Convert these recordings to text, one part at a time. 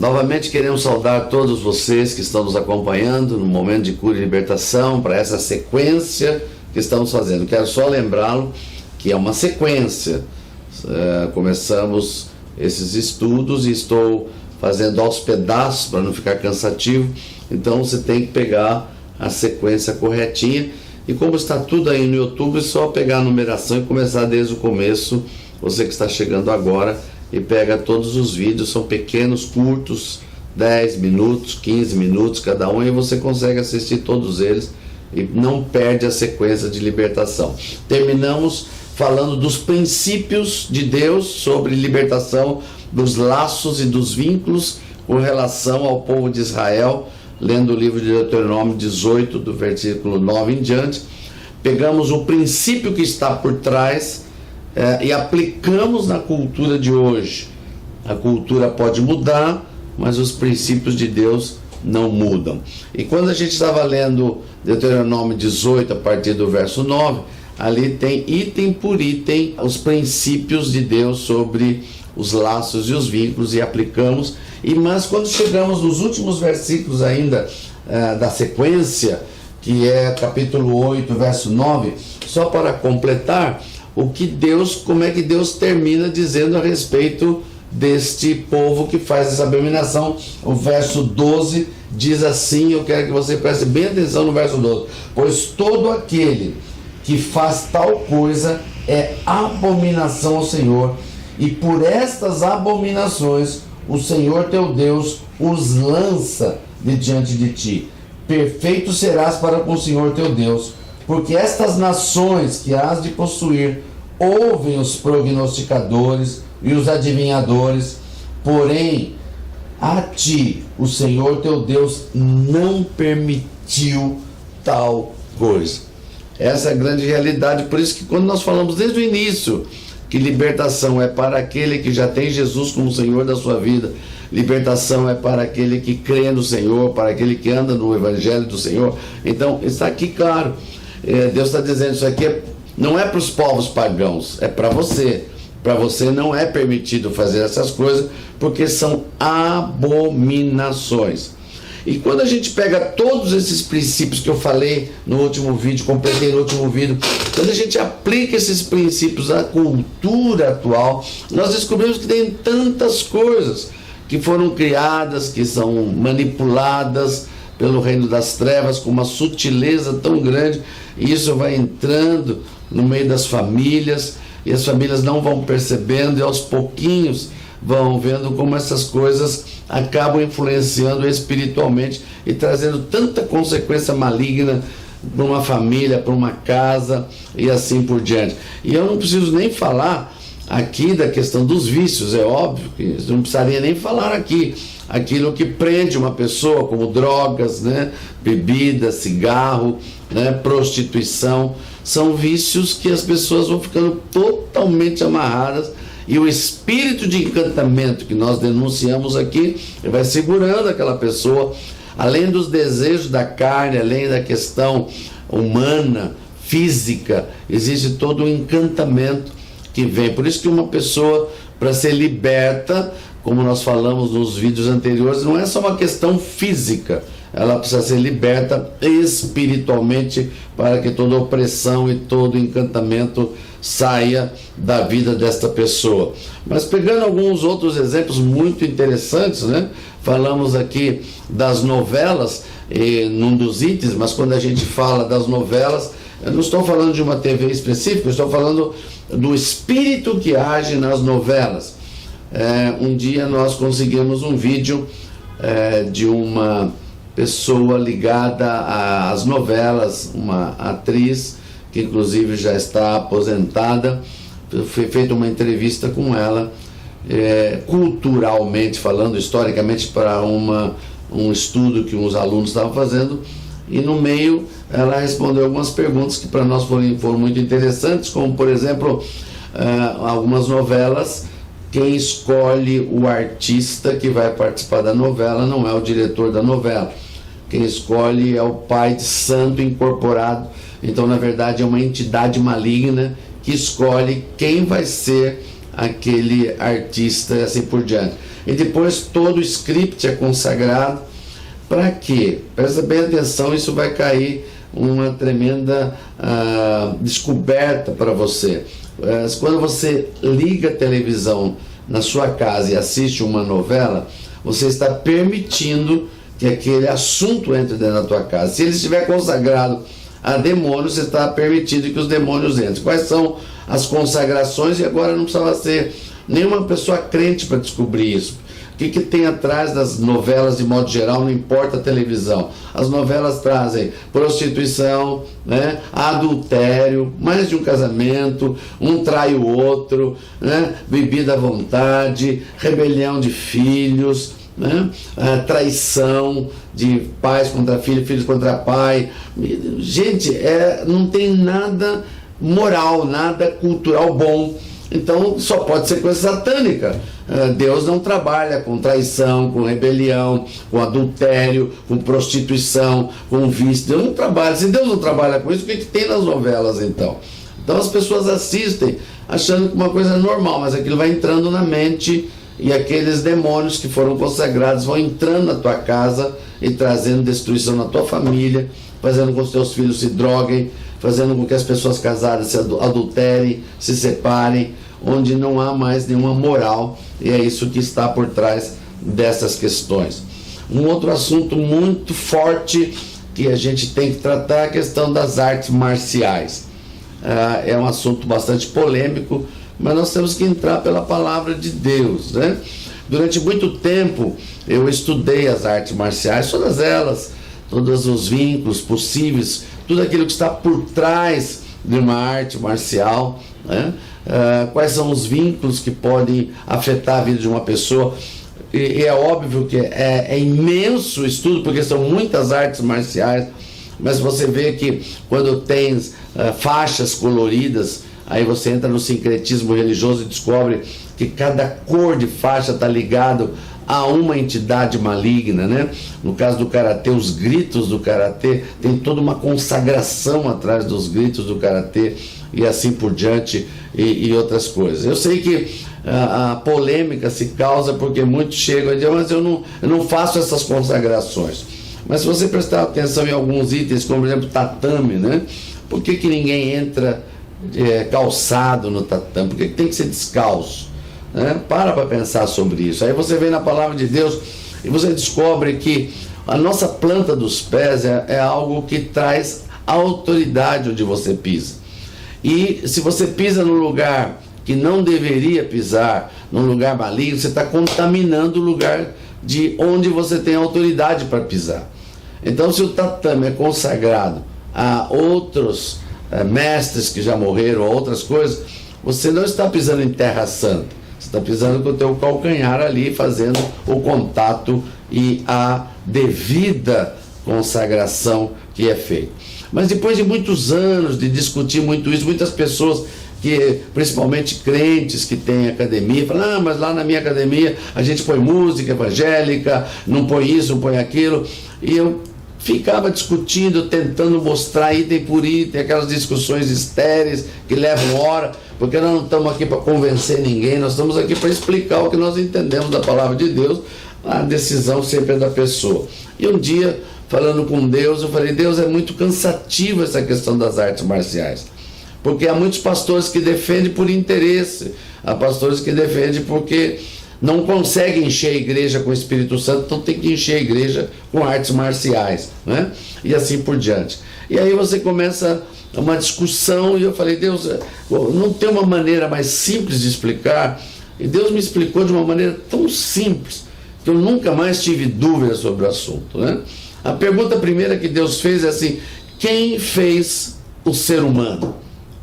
Novamente queremos saudar todos vocês que estão nos acompanhando no momento de cura e libertação, para essa sequência que estamos fazendo. Quero só lembrá-lo que é uma sequência. Começamos esses estudos e estou fazendo aos pedaços para não ficar cansativo, então você tem que pegar a sequência corretinha, e como está tudo aí no YouTube, é só pegar a numeração e começar desde o começo. Você que está chegando agora, e pega todos os vídeos, são pequenos, curtos, 10 minutos, 15 minutos cada um, e você consegue assistir todos eles e não perde a sequência de libertação. Terminamos falando dos princípios de Deus sobre libertação dos laços e dos vínculos com relação ao povo de Israel, lendo o livro de Deuteronômio 18, do versículo 9 em diante. Pegamos o princípio que está por trás e aplicamos na cultura de hoje. A cultura pode mudar, mas os princípios de Deus não mudam. E quando a gente estava lendo Deuteronômio 18, a partir do verso 9, ali tem item por item os princípios de Deus sobre os laços e os vínculos, e aplicamos. Mas quando chegamos nos últimos versículos ainda da sequência, que é capítulo 8, verso 9, só para completar, como é que Deus termina dizendo a respeito deste povo que faz essa abominação. O verso 12 diz assim, eu quero que você preste bem atenção no verso 12: pois todo aquele que faz tal coisa é abominação ao Senhor, e por estas abominações o Senhor teu Deus os lança de diante de ti. Perfeito serás para com o Senhor teu Deus, porque estas nações que hás de possuir ouvem os prognosticadores e os adivinhadores, porém a ti o Senhor teu Deus não permitiu tal coisa. Essa é a grande realidade. Por isso que quando nós falamos desde o início que libertação é para aquele que já tem Jesus como Senhor da sua vida, libertação é para aquele que crê no Senhor, para aquele que anda no Evangelho do Senhor, então está aqui claro, Deus está dizendo, isso aqui não é para os povos pagãos, é para você. Para você não é permitido fazer essas coisas, porque são abominações. E quando a gente pega todos esses princípios que eu falei no último vídeo, completei no último vídeo, quando a gente aplica esses princípios à cultura atual, nós descobrimos que tem tantas coisas que foram criadas, que são manipuladas pelo reino das trevas com uma sutileza tão grande, e isso vai entrando no meio das famílias, e as famílias não vão percebendo, e aos pouquinhos vão vendo como essas coisas acabam influenciando espiritualmente e trazendo tanta consequência maligna para uma família, para uma casa e assim por diante. E eu não preciso nem falar aqui da questão dos vícios, é óbvio que não precisaria nem falar aqui. Aquilo que prende uma pessoa, como drogas, bebida, cigarro, prostituição, são vícios que as pessoas vão ficando totalmente amarradas, e o espírito de encantamento que nós denunciamos aqui vai segurando aquela pessoa, além dos desejos da carne, além da questão humana, física, existe todo um encantamento que vem. Por isso que uma pessoa, para ser liberta, como nós falamos nos vídeos anteriores, não é só uma questão física, ela precisa ser liberta espiritualmente, para que toda opressão e todo encantamento saia da vida desta pessoa. Mas pegando alguns outros exemplos muito interessantes, falamos aqui das novelas, num dos itens, mas quando a gente fala das novelas, eu não estou falando de uma TV específica, eu estou falando do espírito que age nas novelas. Um dia nós conseguimos um vídeo de uma pessoa ligada às novelas, uma atriz que inclusive já está aposentada. Foi feita uma entrevista com ela, culturalmente falando, historicamente, para um estudo que uns alunos estavam fazendo, e no meio ela respondeu algumas perguntas que para nós foram muito interessantes, como por exemplo, algumas novelas, quem escolhe o artista que vai participar da novela não é o diretor da novela, quem escolhe é o pai de santo incorporado. Então, na verdade, é uma entidade maligna que escolhe quem vai ser aquele artista e assim por diante. E depois todo o script é consagrado. Para quê? Presta bem atenção, isso vai cair uma tremenda descoberta para você. Quando você liga a televisão na sua casa e assiste uma novela, você está permitindo que aquele assunto entre dentro da tua casa. Se ele estiver consagrado a demônios, você está permitindo que os demônios entrem. Quais são as consagrações? E agora não precisava ser nenhuma pessoa crente para descobrir isso. O que tem atrás das novelas de modo geral, não importa a televisão. As novelas trazem prostituição, né, adultério, mais de um casamento, um trai o outro, né, bebida à vontade, rebelião de filhos, né, traição de pais contra filhos, filhos contra pai. Gente, não tem nada moral, nada cultural bom. Então só pode ser coisa satânica. Deus não trabalha com traição, com rebelião, com adultério, com prostituição, com vício. Deus não trabalha. Se Deus não trabalha com isso, o que tem nas novelas então? Então as pessoas assistem achando que uma coisa é normal, mas aquilo vai entrando na mente e aqueles demônios que foram consagrados vão entrando na tua casa e trazendo destruição na tua família, fazendo com que os teus filhos se droguem, fazendo com que as pessoas casadas se adulterem, se separem, onde não há mais nenhuma moral, e é isso que está por trás dessas questões. Um outro assunto muito forte que a gente tem que tratar é a questão das artes marciais. É um assunto bastante polêmico, mas nós temos que entrar pela palavra de Deus, né? Durante muito tempo eu estudei as artes marciais, todas elas, todos os vínculos possíveis, tudo aquilo que está por trás de uma arte marcial, né? Quais são os vínculos que podem afetar a vida de uma pessoa. E é óbvio que é imenso o estudo, porque são muitas artes marciais, mas você vê que quando tem faixas coloridas, aí você entra no sincretismo religioso e descobre que cada cor de faixa está ligado a uma entidade maligna, né? No caso do karatê, os gritos do karatê, tem toda uma consagração atrás dos gritos do karatê e assim por diante e outras coisas. Eu sei que a polêmica se causa porque muitos chegam e dizem, mas eu não faço essas consagrações. Mas se você prestar atenção em alguns itens, como por exemplo tatame, né? Por que ninguém entra calçado no tatame? Por que tem que ser descalço? Para pensar sobre isso. Aí você vem na palavra de Deus e você descobre que a nossa planta dos pés é algo que traz autoridade onde você pisa. E se você pisa no lugar que não deveria pisar, num lugar maligno, você está contaminando o lugar de onde você tem autoridade para pisar. Então, se o tatame é consagrado a outros mestres que já morreram, a outras coisas, você não está pisando em terra santa. Você está pisando com o teu calcanhar ali, fazendo o contato e a devida consagração que é feita. Mas depois de muitos anos de discutir muito isso, muitas pessoas, principalmente crentes que têm academia, falam, mas lá na minha academia a gente põe música evangélica, não põe isso, não põe aquilo. E eu ficava discutindo, tentando mostrar item por item, aquelas discussões estéreis que levam hora, porque nós não estamos aqui para convencer ninguém, nós estamos aqui para explicar o que nós entendemos da palavra de Deus, a decisão sempre é da pessoa. E um dia, falando com Deus, eu falei, Deus, é muito cansativo essa questão das artes marciais, porque há muitos pastores que defendem por interesse, há pastores que defendem porque não conseguem encher a igreja com o Espírito Santo, então tem que encher a igreja com artes marciais, né? E assim por diante. E aí você começa uma discussão e eu falei, Deus, não tem uma maneira mais simples de explicar? E Deus me explicou de uma maneira tão simples que eu nunca mais tive dúvida sobre o assunto, né? A pergunta primeira que Deus fez é assim, quem fez o ser humano?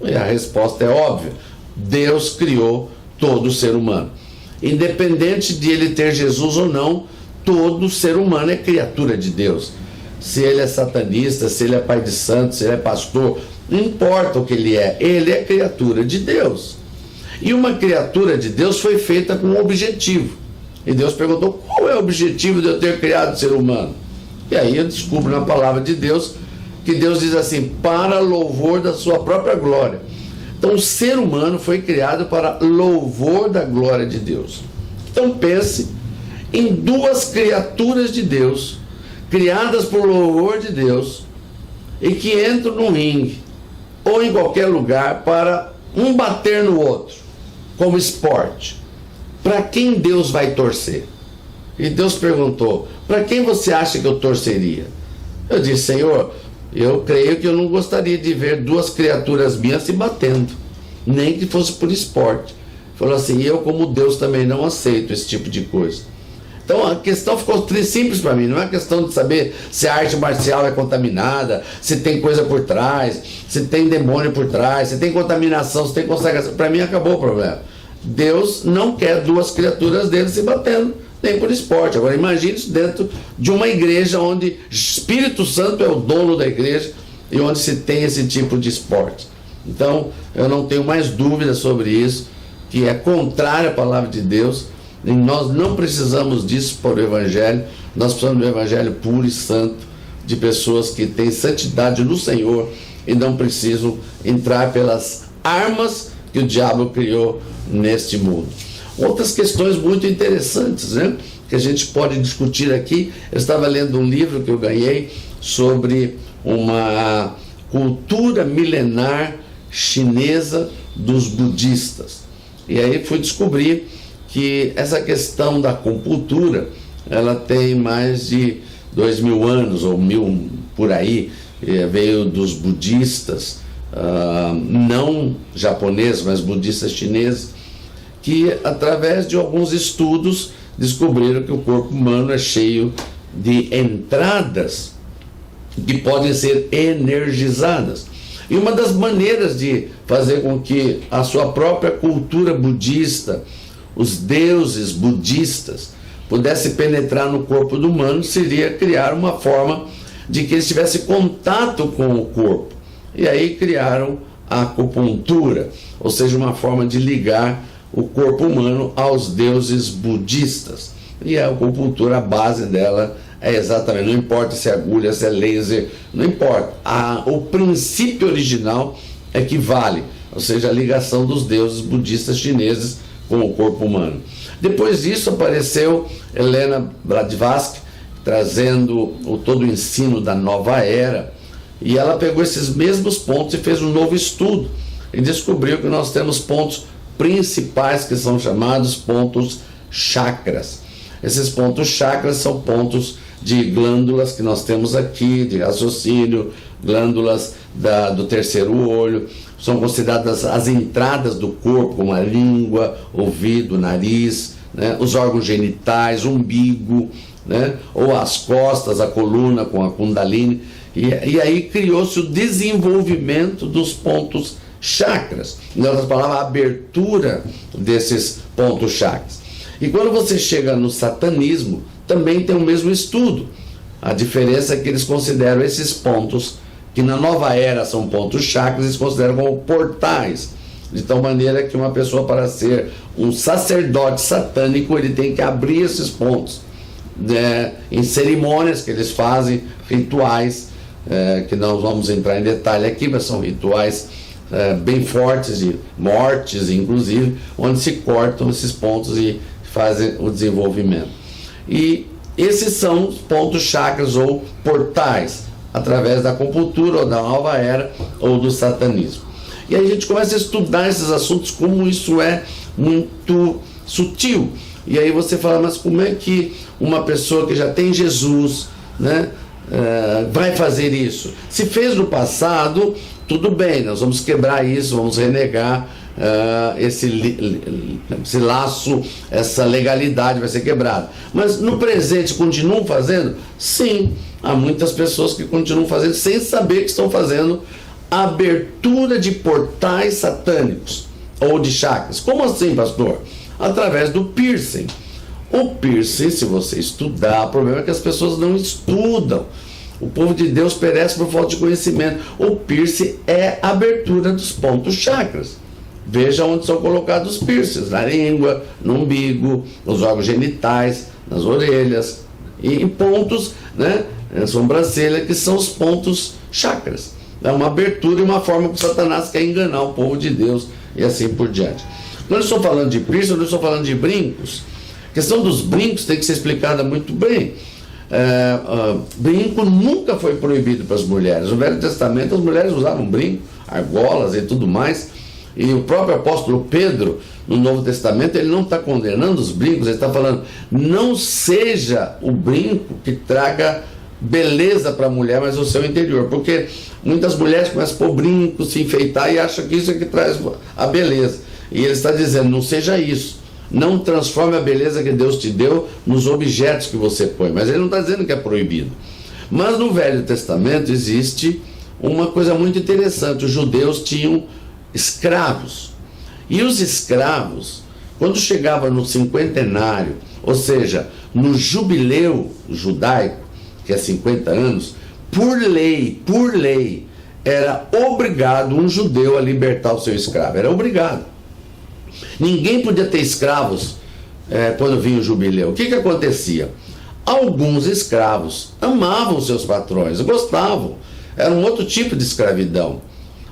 E a resposta é óbvia, Deus criou todo ser humano. Independente de ele ter Jesus ou não, todo ser humano é criatura de Deus. Se ele é satanista, se ele é pai de santo, se ele é pastor, não importa o que ele é criatura de Deus. E uma criatura de Deus foi feita com um objetivo. E Deus perguntou, qual é o objetivo de eu ter criado o ser humano? E aí eu descubro na palavra de Deus, que Deus diz assim, para louvor da sua própria glória. Então o ser humano foi criado para louvor da glória de Deus. Então pense em duas criaturas de Deus, criadas por louvor de Deus, e que entram no ringue, ou em qualquer lugar, para um bater no outro, como esporte. Para quem Deus vai torcer? E Deus perguntou: para quem você acha que eu torceria? Eu disse: Senhor, eu creio que eu não gostaria de ver duas criaturas minhas se batendo, nem que fosse por esporte. Falou assim: eu como Deus também não aceito esse tipo de coisa. Então a questão ficou simples para mim. Não é questão de saber se a arte marcial é contaminada, se tem coisa por trás, se tem demônio por trás, se tem contaminação, se tem consagração. Para mim acabou o problema. Deus não quer duas criaturas dele se batendo, nem por esporte. Agora imagine isso dentro de uma igreja onde Espírito Santo é o dono da igreja e onde se tem esse tipo de esporte. Então eu não tenho mais dúvida sobre isso, que é contrário à palavra de Deus. E nós não precisamos disso para o Evangelho. Nós precisamos do Evangelho puro e santo, de pessoas que têm santidade no Senhor e não precisam entrar pelas armas que o diabo criou neste mundo. Outras questões muito interessantes, né, que a gente pode discutir aqui. Eu estava lendo um livro que eu ganhei sobre uma cultura milenar chinesa dos budistas. E aí fui descobrir que essa questão da acupuntura, ela tem mais de 2000 anos, ou 1000 por aí, veio dos budistas, não japoneses, mas budistas chineses, que através de alguns estudos descobriram que o corpo humano é cheio de entradas que podem ser energizadas. E uma das maneiras de fazer com que a sua própria cultura budista, os deuses budistas, pudesse penetrar no corpo do humano, seria criar uma forma de que eles tivessem contato com o corpo. E aí criaram a acupuntura, ou seja, uma forma de ligar o corpo humano aos deuses budistas. E a acupuntura, a base dela é exatamente, não importa se é agulha, se é laser, não importa. O princípio original é que vale, ou seja, a ligação dos deuses budistas chineses com o corpo humano. Depois disso apareceu Helena Blavatsky, trazendo todo o ensino da nova era, e ela pegou esses mesmos pontos e fez um novo estudo, e descobriu que nós temos pontos principais que são chamados pontos chakras. Esses pontos chakras são pontos de glândulas que nós temos aqui, de raciocínio, glândulas do terceiro olho, são consideradas as entradas do corpo, como a língua, ouvido, nariz, né, os órgãos genitais, umbigo, né, ou as costas, a coluna com a Kundalini, e aí criou-se o desenvolvimento dos pontos chakras, em outras palavras, a abertura desses pontos chakras. E quando você chega no satanismo, também tem o mesmo estudo. A diferença é que eles consideram esses pontos, que na nova era são pontos chakras, eles consideram como portais, de tal maneira que uma pessoa, para ser um sacerdote satânico, ele tem que abrir esses pontos, né, em cerimônias que eles fazem, rituais, que não vamos entrar em detalhe aqui, mas são rituais bem fortes, de mortes inclusive, onde se cortam esses pontos e fazem o desenvolvimento. E esses são os pontos chakras ou portais, através da acupuntura ou da nova era ou do satanismo. E aí a gente começa a estudar esses assuntos, como isso é muito sutil. E aí você fala: mas como é que uma pessoa que já tem Jesus, né, vai fazer isso? Se fez no passado, tudo bem, nós vamos quebrar isso, vamos renegar esse laço, essa legalidade vai ser quebrada. Mas no presente continuam fazendo? Sim, há muitas pessoas que continuam fazendo sem saber que estão fazendo abertura de portais satânicos ou de chakras. Como assim, pastor? Através do piercing. O piercing, se você estudar, o problema é que as pessoas não estudam. O povo de Deus perece por falta de conhecimento. O piercing é a abertura dos pontos chakras. Veja onde são colocados os piercings: na língua, no umbigo, nos órgãos genitais, nas orelhas, e em pontos, né, na sobrancelha, que são os pontos chakras. é uma abertura e uma forma que Satanás quer enganar o povo de Deus e assim por diante. Quando eu estou falando de piercing, eu não estou falando de brincos. A questão dos brincos tem que ser explicada muito bem. Brinco nunca foi proibido para as mulheres. No Velho Testamento as mulheres usavam brinco, argolas e tudo mais. E o próprio apóstolo Pedro, no Novo Testamento, ele não está condenando os brincos, ele está falando, não seja o brinco que traga beleza para a mulher, mas o seu interior, porque muitas mulheres começam a pôr brinco, se enfeitar e acham que isso é que traz a beleza. E ele está dizendo, não seja isso, não transforme a beleza que Deus te deu nos objetos que você põe, mas ele não está dizendo que é proibido. Mas no Velho Testamento existe uma coisa muito interessante, os judeus tinham escravos, e os escravos, quando chegava no cinquentenário, ou seja, no jubileu judaico, que é 50 anos, por lei, era obrigado um judeu a libertar o seu escravo, era obrigado. Ninguém podia ter escravos quando vinha o jubileu. O que acontecia? Alguns escravos amavam seus patrões, gostavam, era um outro tipo de escravidão.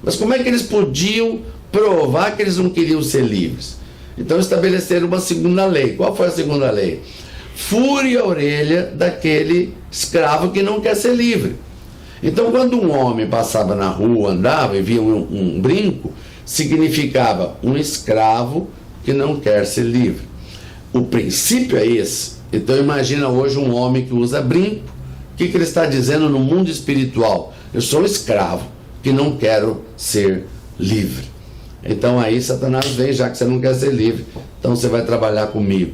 Mas como é que eles podiam provar que eles não queriam ser livres? Então estabeleceram uma segunda lei. Qual foi a segunda lei? Fure a orelha daquele escravo que não quer ser livre. Então quando um homem passava na rua, andava e via um brinco, significava um escravo que não quer ser livre. O princípio é esse. Então imagina hoje um homem que usa brinco. O que ele está dizendo no mundo espiritual? Eu sou um escravo que não quero ser livre. Então aí Satanás vem, já que você não quer ser livre, então você vai trabalhar comigo.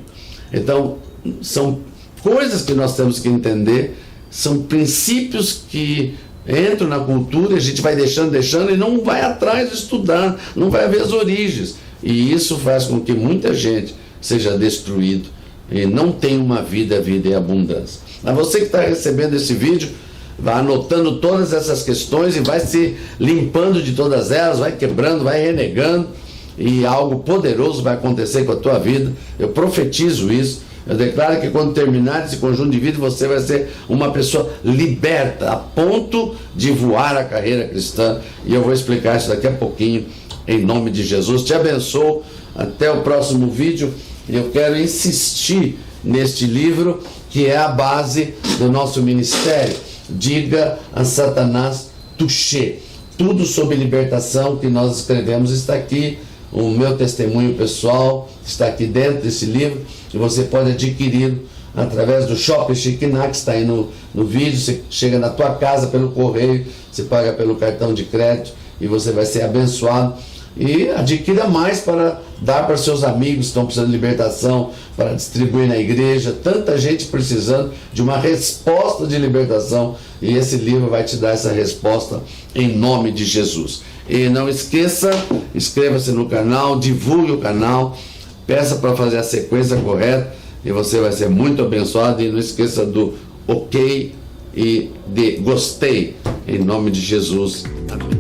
Então são coisas que nós temos que entender, são princípios que entram na cultura e a gente vai deixando e não vai atrás de estudar, não vai ver as origens. E isso faz com que muita gente seja destruído e não tenha uma vida em abundância. Mas você que está recebendo esse vídeo, vai anotando todas essas questões e vai se limpando de todas elas, vai quebrando, vai renegando, e algo poderoso vai acontecer com a tua vida. Eu profetizo isso. Eu declaro que quando terminar esse conjunto de vida, você vai ser uma pessoa liberta, a ponto de voar a carreira cristã. E eu vou explicar isso daqui a pouquinho, em nome de Jesus. Te abençoo. Até o próximo vídeo. Eu quero insistir neste livro, que é a base do nosso ministério. Diga a Satanás, touché. Tudo sobre libertação que nós escrevemos está aqui. O meu testemunho pessoal está aqui dentro desse livro, e você pode adquiri-lo através do Shopping Chiquiná, que está aí no vídeo. Você chega na tua casa pelo correio, você paga pelo cartão de crédito e você vai ser abençoado. E adquira mais para dar para seus amigos que estão precisando de libertação, para distribuir na igreja. Tanta gente precisando de uma resposta de libertação, e esse livro vai te dar essa resposta em nome de Jesus. E não esqueça, inscreva-se no canal, divulgue o canal, peça para fazer a sequência correta e você vai ser muito abençoado. E não esqueça do ok e de gostei, em nome de Jesus. Amém.